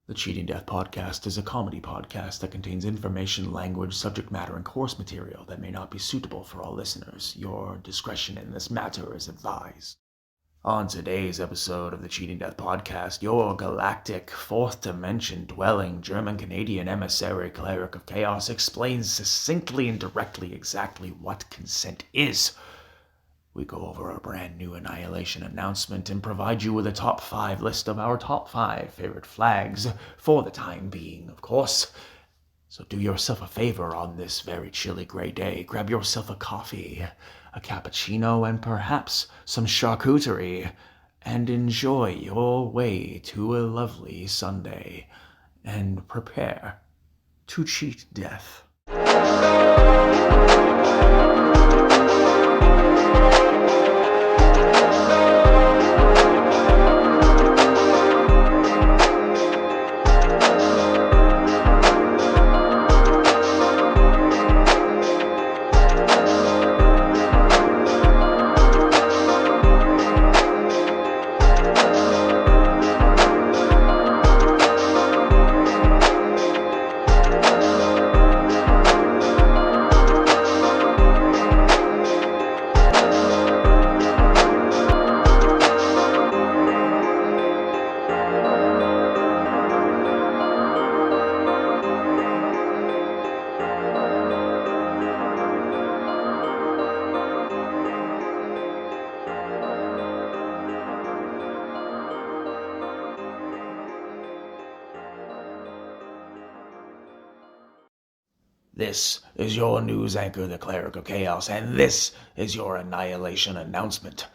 The Cheating Death Podcast is a comedy podcast that contains information, language, subject matter, and course material that may not be suitable for all listeners. Your discretion in this matter is advised. On today's episode of the Cheating Death Podcast, your galactic, fourth dimension dwelling German-Canadian emissary Cleric of Chaos explains succinctly and directly exactly what consent is. We go over a brand new Annihilation Announcement and provide you with a top 5 list of our top 5 favorite flags, for the time being, of course. So do yourself a favor on this very chilly gray day. Grab yourself a coffee, a cappuccino, and perhaps some charcuterie, and enjoy your way to a lovely Sunday, and prepare to cheat death. This is your news anchor, the Cleric of Chaos, and this is your Annihilation Announcement.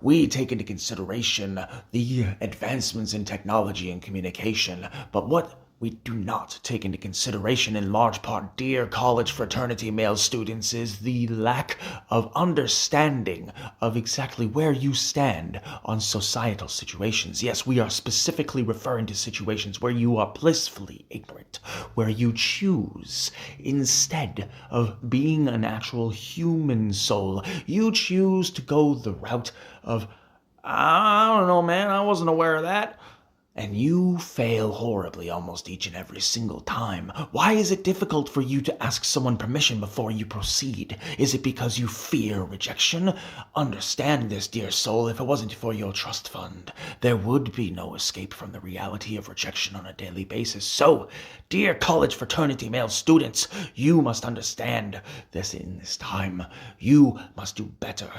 We take into consideration the advancements in technology and communication, but what we do not take into consideration in large part, dear college fraternity male students, is the lack of understanding of exactly where you stand on societal situations. Yes, we are specifically referring to situations where you are blissfully ignorant, where you choose, instead of being an actual human soul, you choose to go the route of, I don't know, man, I wasn't aware of that. And you fail horribly almost each and every single time. Why is it difficult for you to ask someone permission before you proceed? Is it because you fear rejection? Understand this, dear soul. If it wasn't for your trust fund, there would be no escape from the reality of rejection on a daily basis. So, dear college fraternity male students, you must understand this in this time. You must do better.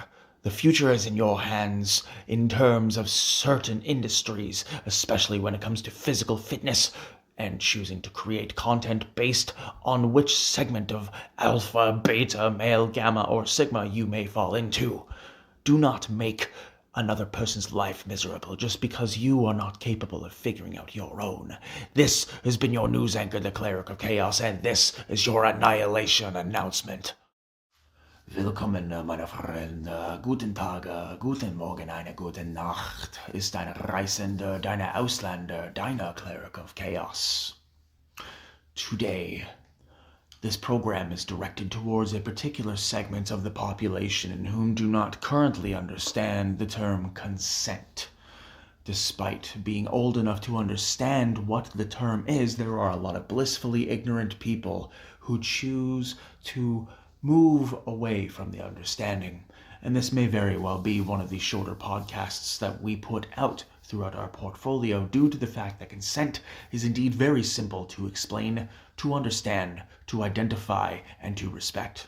The future is in your hands in terms of certain industries, especially when it comes to physical fitness and choosing to create content based on which segment of alpha, beta, male, gamma, or sigma you may fall into. Do not make another person's life miserable just because you are not capable of figuring out your own. This has been your news anchor, the Cleric of Chaos, and this is your Annihilation Announcement. Willkommen, meine Freunde. Guten Tag, guten Morgen, eine gute Nacht. Ist ein Reisender, deine Ausländer, deiner Cleric of Chaos. Today, this program is directed towards a particular segment of the population in whom do not currently understand the term consent. Despite being old enough to understand what the term is, there are a lot of blissfully ignorant people who choose to move away from the understanding, and this may very well be one of the shorter podcasts that we put out throughout our portfolio due to the fact that consent is indeed very simple to explain, to understand, to identify, and to respect.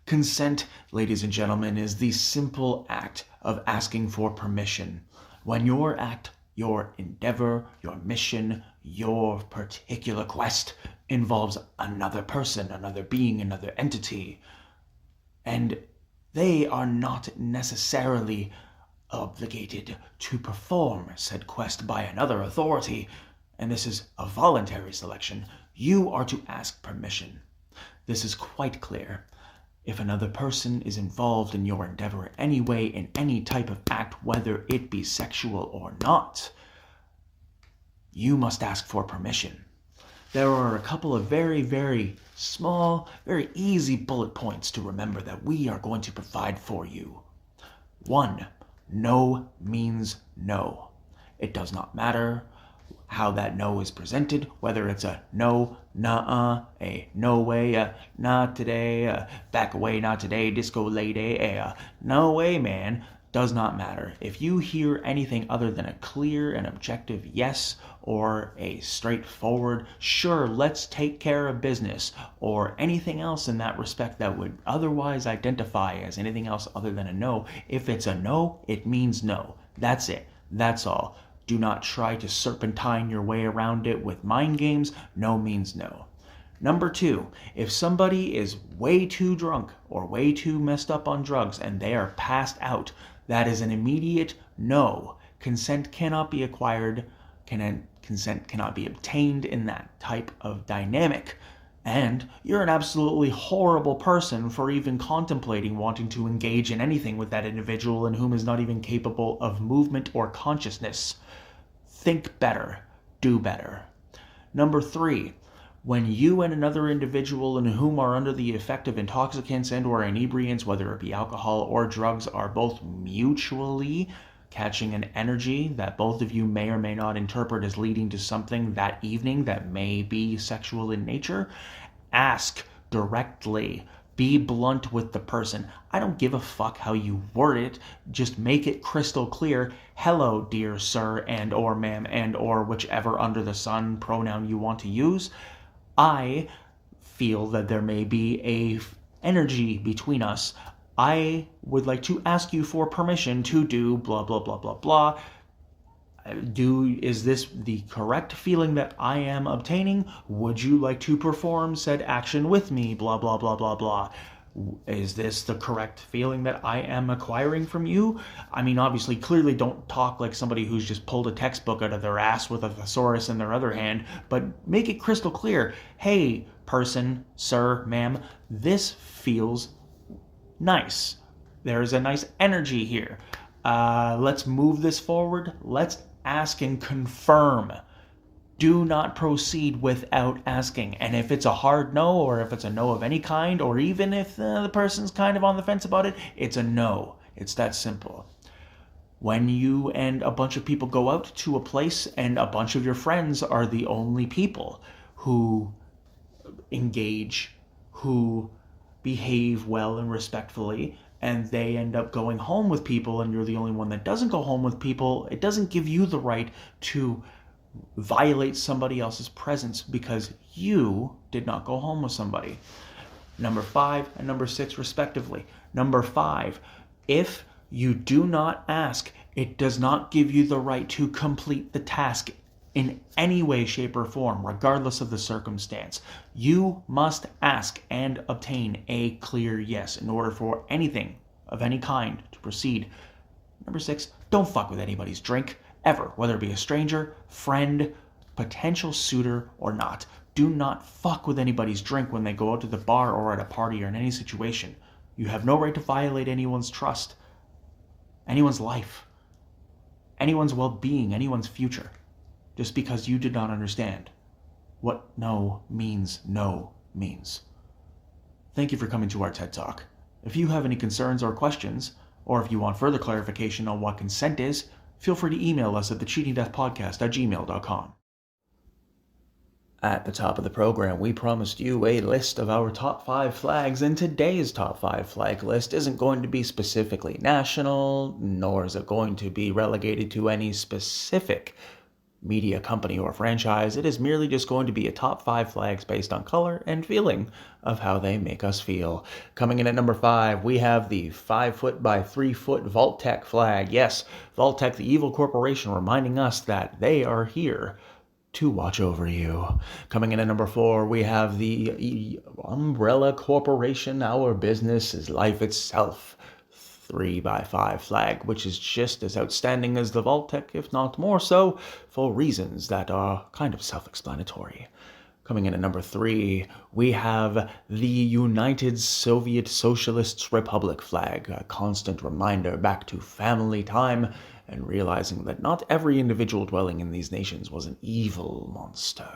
Consent, ladies and gentlemen, is the simple act of asking for permission. When your act, your endeavor, your mission, your particular quest involves another person, another being, another entity, and they are not necessarily obligated to perform said quest by another authority, and this is a voluntary selection, you are to ask permission. This is quite clear. If another person is involved in your endeavor anyway in any type of act, whether it be sexual or not, you must ask for permission. There are a couple of very, very small, very easy bullet points to remember that we are going to provide for you. 1. No means no. It does not matter how that no is presented, whether it's a no, nuh-uh, a no way, a not today, a back away, not today, disco lady, a no way, man, does not matter. If you hear anything other than a clear and objective yes or a straightforward, sure, let's take care of business, or anything else in that respect that would otherwise identify as anything else other than a no, if it's a no, it means no. That's it. That's all. Do not try to serpentine your way around it with mind games. No means no. Number 2, if somebody is way too drunk or way too messed up on drugs and they are passed out, that is an immediate no. Consent cannot be acquired, consent cannot be obtained in that type of dynamic. And you're an absolutely horrible person for even contemplating wanting to engage in anything with that individual in whom is not even capable of movement or consciousness. Think better. Do better. Number 3, when you and another individual in whom are under the effect of intoxicants and or inebriants, whether it be alcohol or drugs, are both mutually catching an energy that both of you may or may not interpret as leading to something that evening that may be sexual in nature, ask directly. Be blunt with the person. I don't give a fuck how you word it. Just make it crystal clear. Hello, dear sir and or ma'am and or whichever under the sun pronoun you want to use. I feel that there may be a energy between us. I would like to ask you for permission to do blah, blah, blah, blah, blah. Is this the correct feeling that I am obtaining? Would you like to perform said action with me? Blah, blah, blah, blah, blah. Is this the correct feeling that I am acquiring from you? I mean, obviously, clearly don't talk like somebody who's just pulled a textbook out of their ass with a thesaurus in their other hand, but make it crystal clear. Hey, person, sir, ma'am, this feels nice. There's a nice energy here. Let's move this forward. Let's ask and confirm. Do not proceed without asking. And if it's a hard no, or if it's a no of any kind, or even if the person's kind of on the fence about it, it's a no. It's that simple. When you and a bunch of people go out to a place and a bunch of your friends are the only people who engage, who behave well and respectfully, and they end up going home with people and you're the only one that doesn't go home with people, it doesn't give you the right to violate somebody else's presence because you did not go home with somebody. Number 5 and number 6 respectively. Number 5, if you do not ask, it does not give you the right to complete the task in any way, shape, or form, regardless of the circumstance. You must ask and obtain a clear yes in order for anything of any kind to proceed. Number 6, don't fuck with anybody's drink, ever, whether it be a stranger, friend, potential suitor, or not. Do not fuck with anybody's drink when they go out to the bar or at a party or in any situation. You have no right to violate anyone's trust, anyone's life, anyone's well-being, anyone's future, just because you did not understand what no means. Thank you for coming to our TED Talk. If you have any concerns or questions, or if you want further clarification on what consent is, feel free to email us at thecheatingdeathpodcast@gmail.com. At the top of the program, we promised you a list of our top 5 flags, and today's top 5 flag list isn't going to be specifically national, nor is it going to be relegated to any specific media company or franchise. It is merely just going to be a top 5 flags based on color and feeling of how they make us feel. Coming in at number 5, we have the 5-foot by 3-foot Vault-Tec flag. Yes, Vault-Tec, the evil corporation, reminding us that they are here to watch over you. Coming in at number 4, we have the Umbrella Corporation. Our business is life itself. 3x5 flag, which is just as outstanding as the Vault-Tec, if not more so, for reasons that are kind of self-explanatory. Coming in at number 3, we have the United Soviet Socialist Republic flag, a constant reminder back to family time and realizing that not every individual dwelling in these nations was an evil monster.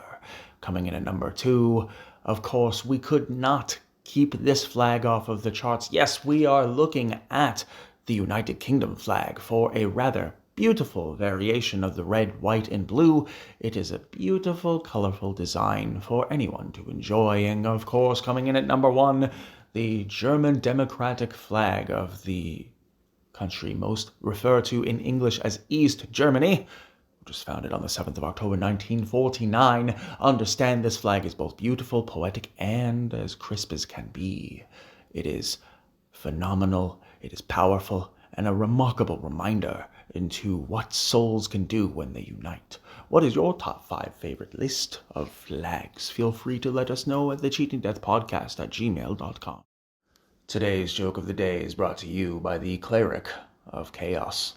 Coming in at number 2, of course, we could not keep this flag off of the charts. Yes, we are looking at the United Kingdom flag for a rather beautiful variation of the red, white, and blue. It is a beautiful, colorful design for anyone to enjoy. And of course, coming in at number 1, the German democratic flag of the country most referred to in English as East Germany, which was founded on the 7th of October 1949. Understand this flag is both beautiful, poetic, and as crisp as can be. It is phenomenal, it is powerful, and a remarkable reminder into what souls can do when they unite. What is your top 5 favorite list of flags? Feel free to let us know at thecheatingdeathpodcast@gmail.com. Today's joke of the day is brought to you by the Cleric of Chaos.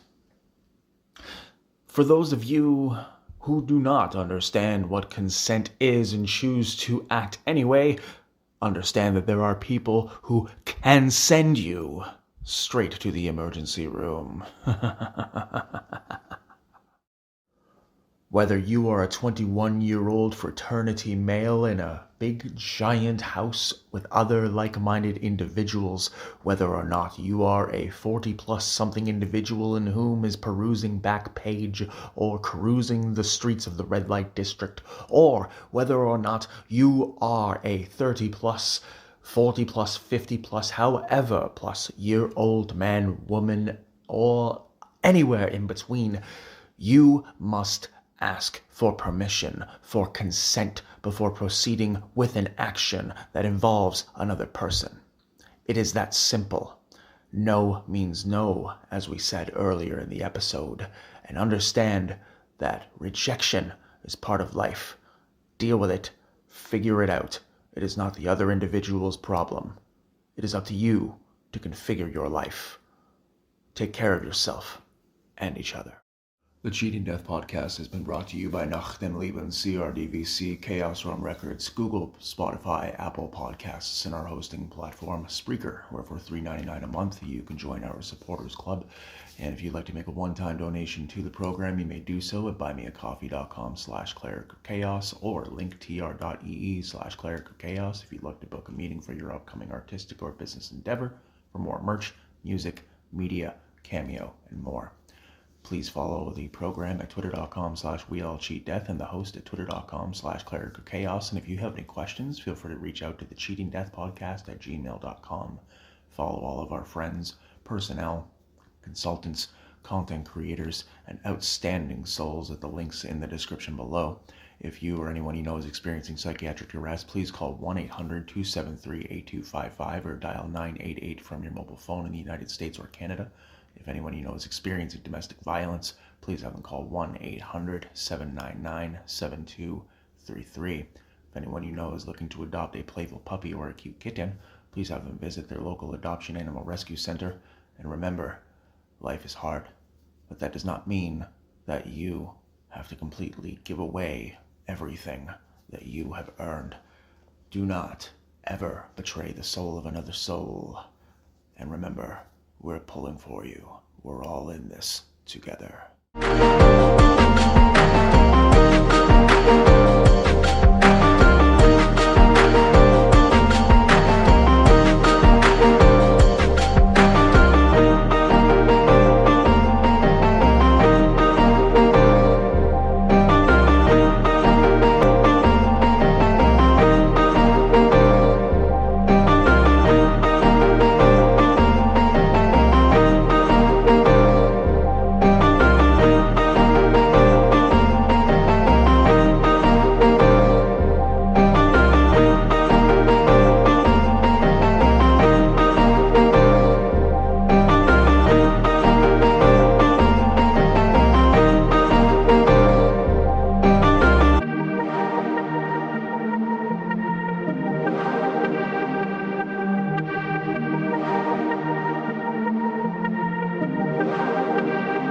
For those of you who do not understand what consent is and choose to act anyway, understand that there are people who can send you straight to the emergency room. Whether you are a 21-year-old fraternity male in a big giant house with other like-minded individuals, whether or not you are a 40-plus something individual in whom is perusing Backpage or cruising the streets of the red light district, or whether or not you are a 30-plus, 40-plus, 50-plus, however plus year-old man, woman, or anywhere in between, you must ask for permission, for consent, before proceeding with an action that involves another person. It is that simple. No means no, as we said earlier in the episode, and understand that rejection is part of life. Deal with it. Figure it out. It is not the other individual's problem. It is up to you to configure your life. Take care of yourself and each other. The Cheating Death Podcast has been brought to you by Nach dem Leben, CRDVC, Chaos Realm Records, Google, Spotify, Apple Podcasts, and our hosting platform, Spreaker, where for $3.99 a month you can join our supporters club. And if you'd like to make a one-time donation to the program, you may do so at buymeacoffee.com/clericofchaos or linktr.ee/clericofchaos if you'd like to book a meeting for your upcoming artistic or business endeavor for more merch, music, media, cameo, and more. Please follow the program at twitter.com/weallcheatdeath and the host at twitter.com/clericofchaos. And if you have any questions, feel free to reach out to the cheatingdeathpodcast@gmail.com. Follow all of our friends, personnel, consultants, content creators, and outstanding souls at the links in the description below. If you or anyone you know is experiencing psychiatric duress, please call 1-800-273-8255 or dial 988 from your mobile phone in the United States or Canada. If anyone you know is experiencing domestic violence, please have them call 1-800-799-7233. If anyone you know is looking to adopt a playful puppy or a cute kitten, please have them visit their local adoption animal rescue center. And remember, life is hard, but that does not mean that you have to completely give away everything that you have earned. Do not ever betray the soul of another soul. And remember, we're pulling for you. We're all in this together.